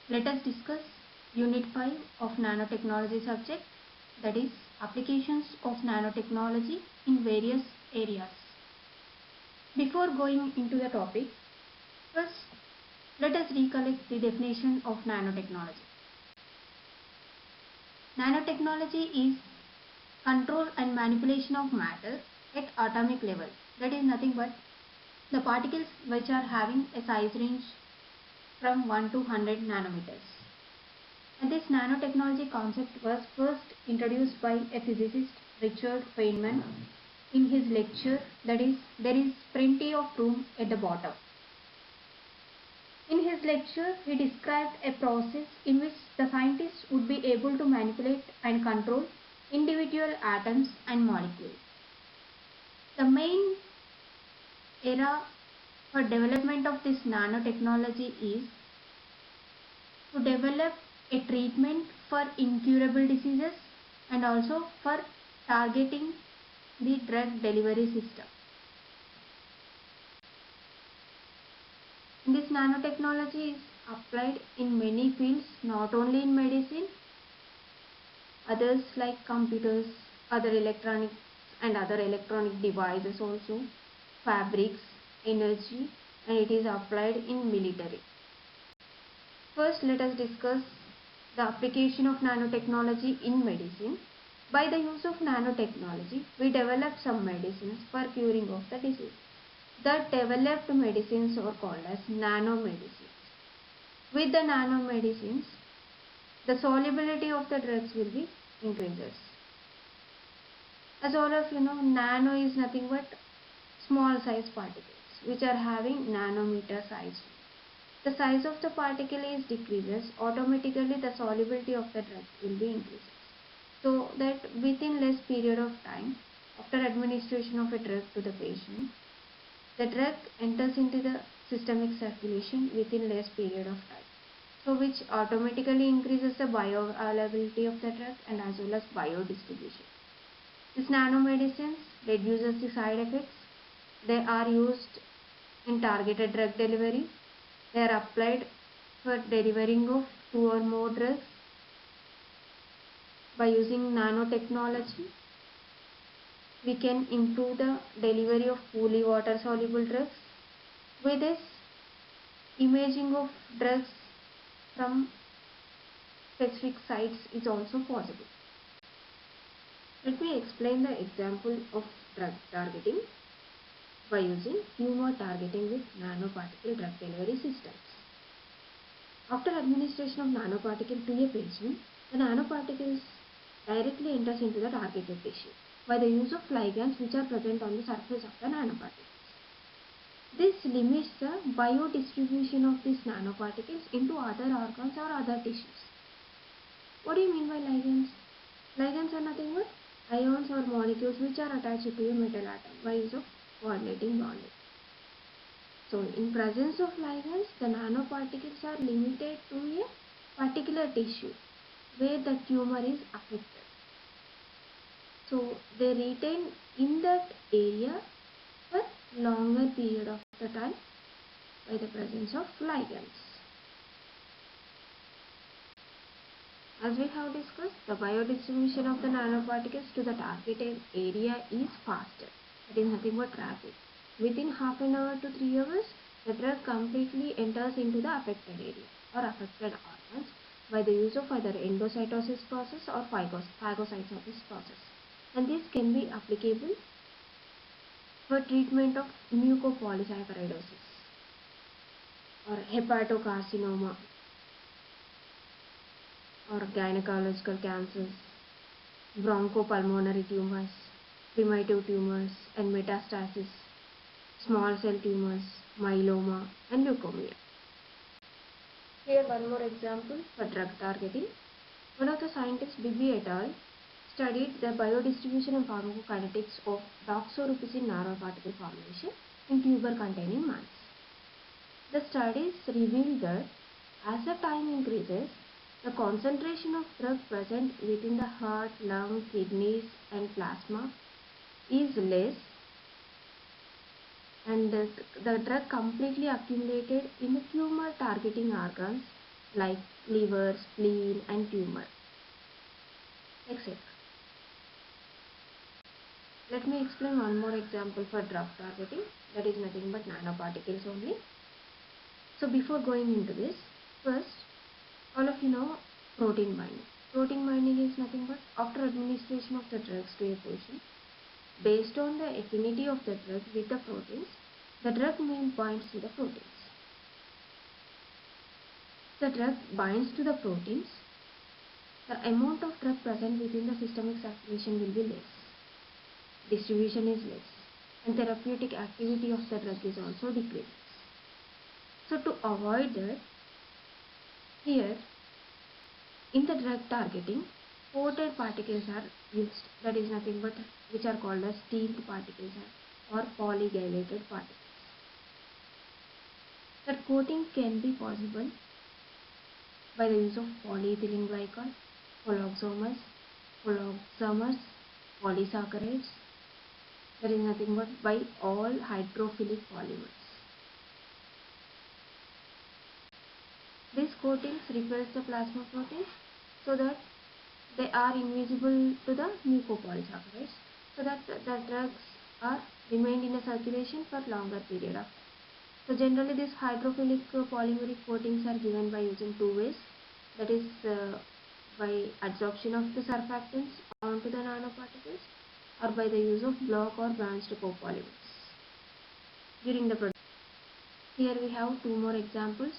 Let us discuss Unit 5 of Nanotechnology subject, that is applications of nanotechnology in various areas. Before going into the topic, first let us recollect the definition of nanotechnology. Nanotechnology is control and manipulation of matter at atomic level. That is nothing but the particles which are having a size range from 1 to 100 nanometers. And this nanotechnology concept was first introduced by a physicist, Richard Feynman, in his lecture, that is, There is Plenty of Room at the Bottom. In his lecture, he described a process in which the scientists would be able to manipulate and control individual atoms and molecules. The main era for development of this nanotechnology is to develop a treatment for incurable diseases and also for targeting the drug delivery system. This nanotechnology is applied in many fields, not only in medicine, others like computers, other electronics and other electronic devices also, fabrics, energy, and it is applied in military. First, let us discuss the application of nanotechnology in medicine. By the use of nanotechnology, we develop some medicines for curing of the disease. The developed medicines are called as nanomedicines. With the nanomedicines, the solubility of the drugs will be increases. As all of you know, nano is nothing but small size particles which are having nanometer size. The size of the particle is decreases, automatically the solubility of the drug will be increases. So that within less period of time, after administration of a drug to the patient, the drug enters into the systemic circulation within less period of time. So which automatically increases the bioavailability of the drug and as well as biodistribution. These nanomedicines reduces the side effects. They are used in targeted drug delivery. They are applied for delivering of 2 or more drugs by using nanotechnology. We can improve the delivery of poorly water soluble drugs. With this, imaging of drugs from specific sites is also possible. Let me explain the example of drug targeting by using tumor targeting with nanoparticle drug delivery systems. After administration of nanoparticle to a patient, the nanoparticles directly enters into the targeted tissue by the use of ligands which are present on the surface of the nanoparticles. This limits the biodistribution of these nanoparticles into other organs or other tissues. What do you mean by ligands? Ligands are nothing but ions or molecules which are attached to a metal atom by use of coordinating bonding. So in presence of ligands, the nanoparticles are limited to a particular tissue where the tumor is affected. So they retain in that area for longer period of the time by the presence of ligands. As we have discussed, the biodistribution of the nanoparticles to the targeted area is faster. It is nothing but rapid. Within half an hour to 3 hours, the drug completely enters into the affected area or affected organs by the use of either endocytosis process or phagocytosis process. And this can be applicable for treatment of mucopolysaccharidosis or hepatocarcinoma or gynecological cancers, bronchopulmonary tumors, primitive tumors and metastasis, small cell tumors, myeloma and leukemia. Here one more example for drug targeting. One of the scientists, Bibi et al., studied the biodistribution and pharmacokinetics of doxorubicin nanoparticle formation in tuber containing mice. The studies revealed that as the time increases, the concentration of drug present within the heart, lung, kidneys and plasma is less and the drug completely accumulated in the tumor targeting organs like liver, spleen and tumor, etc. Let me explain one more example for drug targeting, that is nothing but nanoparticles only. So before going into this, first all of you know protein binding. Protein binding is nothing but after administration of the drugs to a patient, based on the affinity of the drug with the proteins, the drug may binds to the proteins. The drug binds to the proteins, the amount of drug present within the systemic circulation will be less, distribution is less, and therapeutic activity of the drug is also decreases. So to avoid that, here in the drug targeting, coated particles are used, that is nothing but which are called as stealth particles or polygylated particles. That coating can be possible by the use of polyethylene glycol, holoxomers, polysaccharides, that is nothing but by all hydrophilic polymers. These coatings repels the plasma proteins so that they are invisible to the mucopolysaccharides, so that the drugs are remained in the circulation for longer period of time. So generally these hydrophilic polymeric coatings are given by using two ways, that is by adsorption of the surfactants onto the nanoparticles or by the use of block or branched copolymers during the production. Here we have two more examples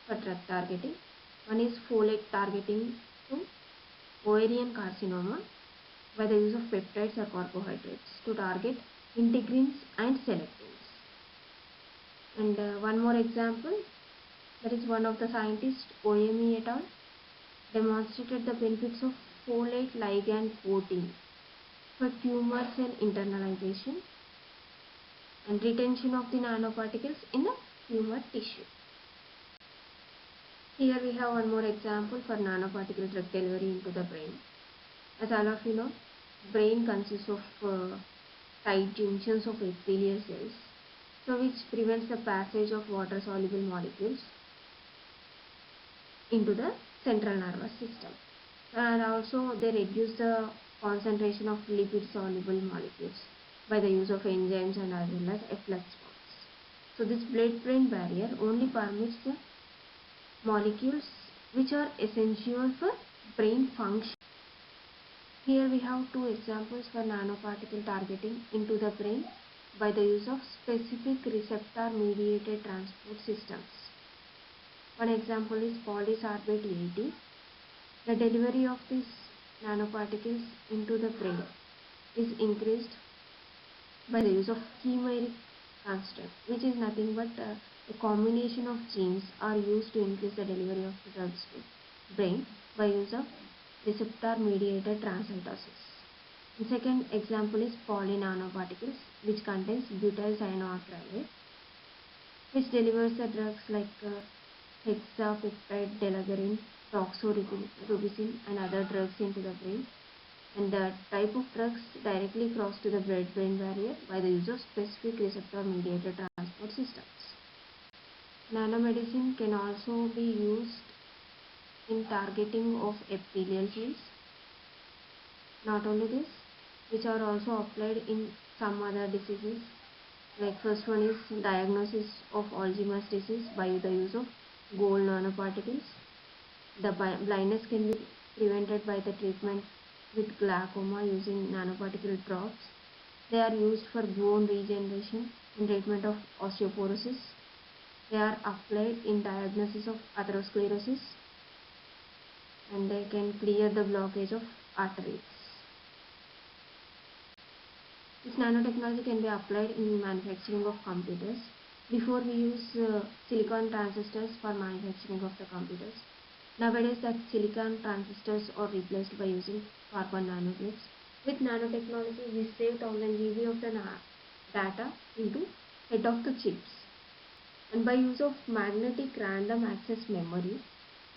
for drug targeting. One is folate targeting to ovarian carcinoma by the use of peptides or carbohydrates to target integrins and selectins. And one more example, that is one of the scientists, OME et al. Demonstrated the benefits of folate ligand coating for tumor cell internalization and retention of the nanoparticles in the tumor tissue. Here we have one more example for nanoparticle drug delivery into the brain. As all of you know, brain consists of tight junctions of epithelial cells, so which prevents the passage of water soluble molecules into the central nervous system, and also they reduce the concentration of lipid soluble molecules by the use of enzymes and as well as efflux forms. So this blood-brain barrier only permits the molecules which are essential for brain function. Here we have two examples for nanoparticle targeting into the brain by the use of specific receptor mediated transport systems. One example is polysorbate 80. The delivery of these nanoparticles into the brain is increased by the use of chimeric construct, which is nothing but a combination of genes are used to increase the delivery of the drugs to brain by use of receptor mediated transcytosis. The second example is polynanoparticles, which contains butyl cyanoacrylate, which delivers the drugs like hexapeptide delagerine, doxorubicin and other drugs into the brain, and the type of drugs directly cross to the blood-brain barrier by the use of specific receptor mediated transport systems. Nanomedicine can also be used in targeting of epithelial cells. Not only this, which are also applied in some other diseases, like first one is diagnosis of Alzheimer's disease by the use of gold nanoparticles. The blindness can be prevented by the treatment with glaucoma using nanoparticle drops. They are used for bone regeneration and treatment of osteoporosis. They are applied in diagnosis of atherosclerosis, and they can clear the blockage of arteries. This nanotechnology can be applied in manufacturing of computers. Before we use silicon transistors for manufacturing of the computers. Nowadays that silicon transistors are replaced by using carbon nanotubes. With nanotechnology we save 1000 GB of the data into head of the chips. And by use of magnetic random access memory,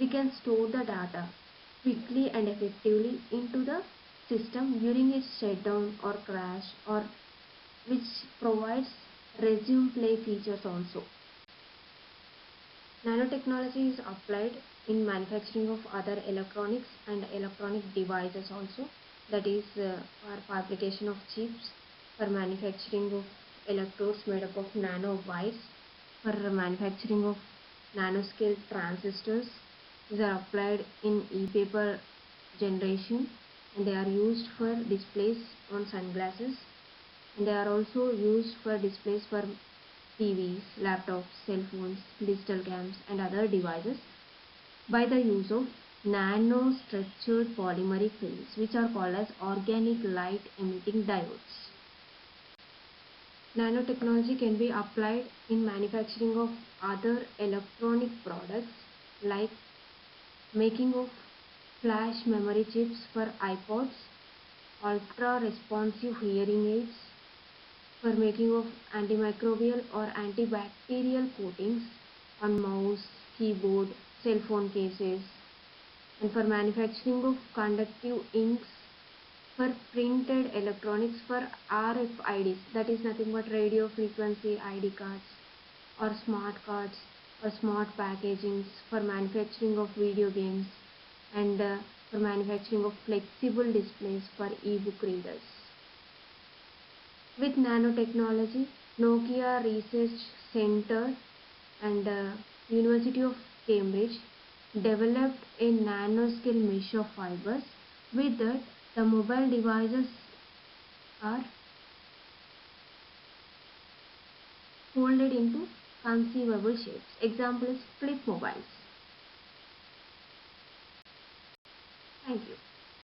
we can store the data quickly and effectively into the system during its shutdown or crash, or which provides resume play features also. Nanotechnology is applied in manufacturing of other electronics and electronic devices also, that is for fabrication of chips, for manufacturing of electrodes made up of nano wires, for manufacturing of nanoscale transistors. These are applied in e-paper generation, and they are used for displays on sunglasses, and they are also used for displays for TVs, laptops, cell phones, digital cams, and other devices by the use of nano-structured polymeric films, which are called as organic light emitting diodes. Nanotechnology can be applied in manufacturing of other electronic products like making of flash memory chips for iPods, ultra-responsive hearing aids, for making of antimicrobial or antibacterial coatings on mouse, keyboard, cell phone cases, and for manufacturing of conductive inks for printed electronics for RFIDs, that is nothing but radio frequency ID cards or smart cards or smart packagings, for manufacturing of video games, and for manufacturing of flexible displays for e-book readers. With nanotechnology, Nokia Research Center and University of Cambridge developed a nanoscale mesh of fibers. With that, the mobile devices are folded into conceivable shapes. Example is flip mobiles. Thank you.